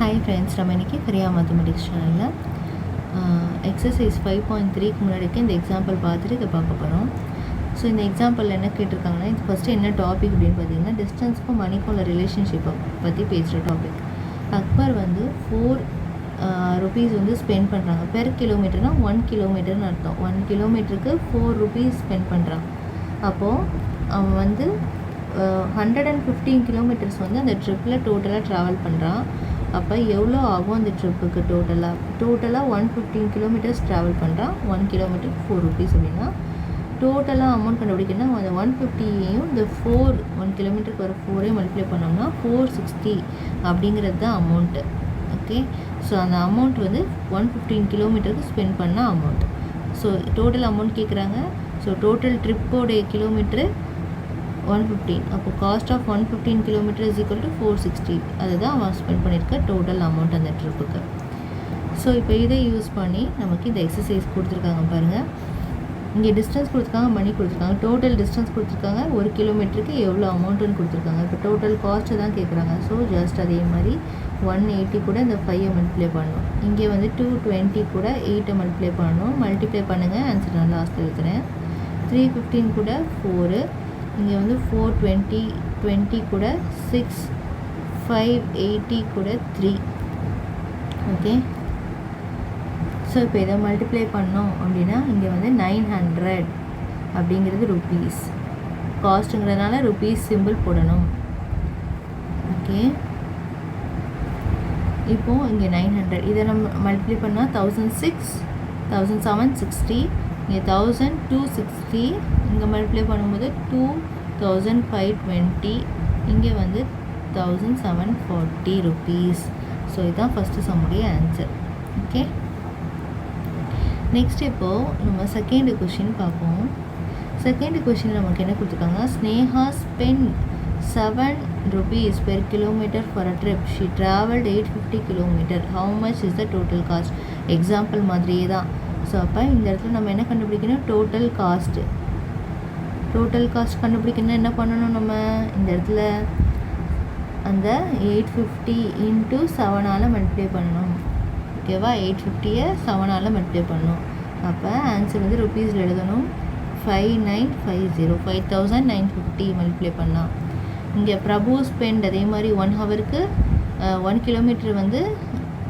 Hi friends, நம்ம இன்னைக்கு ஃப்ரீயா மேத்தமெட்டிக்ஸ் சேனல்ல எக்ஸசைஸ் 5.3க்கு முன்னாடி இந்த எக்ஸாம்பிள் பார்த்துட்டு இதை பார்க்க போகிறோம். ஸோ இந்த எக்ஸாம்பிள் என்ன கேட்டிருக்காங்கன்னா, இது ஃபஸ்ட்டு என்ன டாபிக் அப்படின்னு பார்த்தீங்கன்னா, டிஸ்டன்ஸ்க்கும் மணிக்கும் உள்ள ரிலேஷன்ஷிப்பை பற்றி பேசுகிற டாபிக். அக்பர் வந்து 4 rupees வந்து ஸ்பெண்ட் பண்ணுறாங்க. பெர் கிலோமீட்டர்னால் 1 கிலோமீட்டர்னு அர்த்தம். 1 கிலோமீட்டருக்கு 4 rupees ஸ்பெண்ட் பண்ணுறான். அப்போது அவன் வந்து 115 கிலோமீட்டர்ஸ் வந்து அந்த ட்ரிப்பில் டோட்டலாக ட்ராவல் பண்ணுறான். அப்போ எவ்வளோ ஆகும் அந்த ட்ரிப்புக்கு டோட்டலாக 115 கிலோமீட்டர்ஸ் ட்ராவல் பண்ணுறான். 1 கிலோமீட்டருக்கு 4 rupees அப்படின்னா டோட்டலாக அமௌண்ட் கண்டுபிடிக்கணும். அந்த 150யும் இந்த 1 கிலோமீட்டருக்கு வர 4ஐயும் மல்டிப்ளை பண்ணோம்னா 460 அப்படிங்கிறது தான் அமௌண்ட்டு. ஓகே, ஸோ அந்த அமௌண்ட் வந்து 115 கிலோமீட்டருக்கு ஸ்பெண்ட் பண்ண அமௌண்ட். ஸோ டோட்டல் அமௌண்ட் கேட்குறாங்க. ஸோ டோட்டல் ட்ரிப்போடைய கிலோமீட்ரு 115. அப்போ cost of 115 kilometre is equal to 460. அதுதான் அவன் ஸ்பெண்ட் பண்ணியிருக்க டோட்டல் அமௌண்ட் அந்த ட்ரிப்புக்கு. ஸோ இப்போ இதை யூஸ் பண்ணி நமக்கு இந்த எக்ஸசைஸ் கொடுத்துருக்காங்க பாருங்கள். இங்கே டிஸ்டன்ஸ் கொடுத்துருக்காங்க, மணி கொடுத்துருக்காங்க, டோட்டல் டிஸ்டன்ஸ் கொடுத்துருக்காங்க, 1 கிலோமீட்டருக்கு எவ்வளோ அமௌண்ட்டுன்னு கொடுத்துருக்காங்க. இப்போ டோட்டல் காஸ்ட்டு தான் கேட்குறாங்க. ஸோ ஜஸ்ட் அதே மாதிரி 180 கூட இந்த 5ஐ மல்டிப்ளை பண்ணணும். இங்கே வந்து 220 கூட 8ஐ மல்டிப்ளை பண்ணணும். மல்டிப்ளை பண்ணுங்கள், ஆன்சர் நான் லாஸ்ட்டில் எழுதுறேன். 315 கூட 4, இங்கே வந்து 420 கூட 6, 580 கூட 3. ஓகே, ஸோ இப்போ இதை மல்டிப்ளை பண்ணோம் அப்படின்னா இங்கே வந்து 900 அப்படிங்கிறது ருபீஸ். காஸ்ட்டுங்கிறதுனால ருபீஸ் சிம்பிள் போடணும். ஓகே, இப்போது இங்கே 900 இதை நம்ம மல்டிப்ளை பண்ணால் 1006, 1760, இங்கே 1260, இங்கே மல்டிப்ளை பண்ணும்போது 2520, இங்கே வந்து 1740 ருபீஸ். ஸோ இதுதான் ஃபஸ்ட்டு சம்முடைய ஆன்சர். ஓகே, நெக்ஸ்ட் இப்போது நம்ம செகண்ட் கொஷின் பார்ப்போம். செகண்ட் கொஷின் நமக்கு என்ன கொடுத்துருக்காங்க, Sneha spend 7 rupees per kilometre for a trip. She travelled 850 kilometre. How much is the total cost? Example மாதிரியே தான். ஸோ அப்போ இந்த இடத்துல நம்ம என்ன கண்டுபிடிக்கணும், டோட்டல் காஸ்ட்டு. டோட்டல் காஸ்ட் கண்டுபிடிக்கணும்னா என்ன பண்ணணும், நம்ம இந்த இடத்துல அந்த 850 இன்ட்டு 7ஆல் மல்டிப்ளை பண்ணணும். ஓகேவா, 850யை 7ஆல் மல்டிப்ளை பண்ணணும். அப்போ ஆன்சர் வந்து ருபீஸில் எழுதணும். 5950, 5950 மல்டிப்ளை பண்ணால். இங்கே பிரபு ஸ்பெண்ட் அதே மாதிரி 1 ஹவருக்கு 1 கிலோமீட்டர் வந்து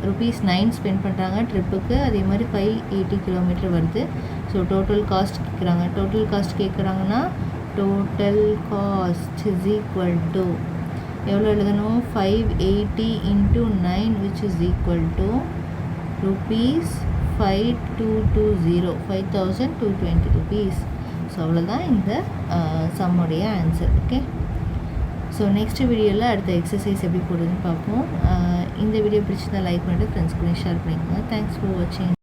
₹9 ஸ்பெண்ட் பண்ணுறாங்க ட்ரிப்புக்கு. அதே மாதிரி 580 கிலோமீட்டர் வருது. ஸோ டோட்டல் காஸ்ட் கேட்குறாங்க. டோட்டல் காஸ்ட் கேட்குறாங்கன்னா total cost is equal to எவ்வளோ எழுதணும், 580 into 9 which is equal to rupees 5220, 5220 rupees. So அவ்வளோதான் இந்த சம்முடைய ஆன்சர். ஓகே, ஸோ நெக்ஸ்ட் வீடியோவில் அடுத்த எக்ஸசைஸ் எப்படி போடுறதுன்னு பார்ப்போம். இந்த வீடியோ பிடிச்சிருந்தால் லைக் பண்ணிட்டு ஃப்ரெண்ட்ஸ் கூட ஷேர் பண்ணிக்கோங்க. தேங்க்ஸ் ஃபார் வாட்சிங்.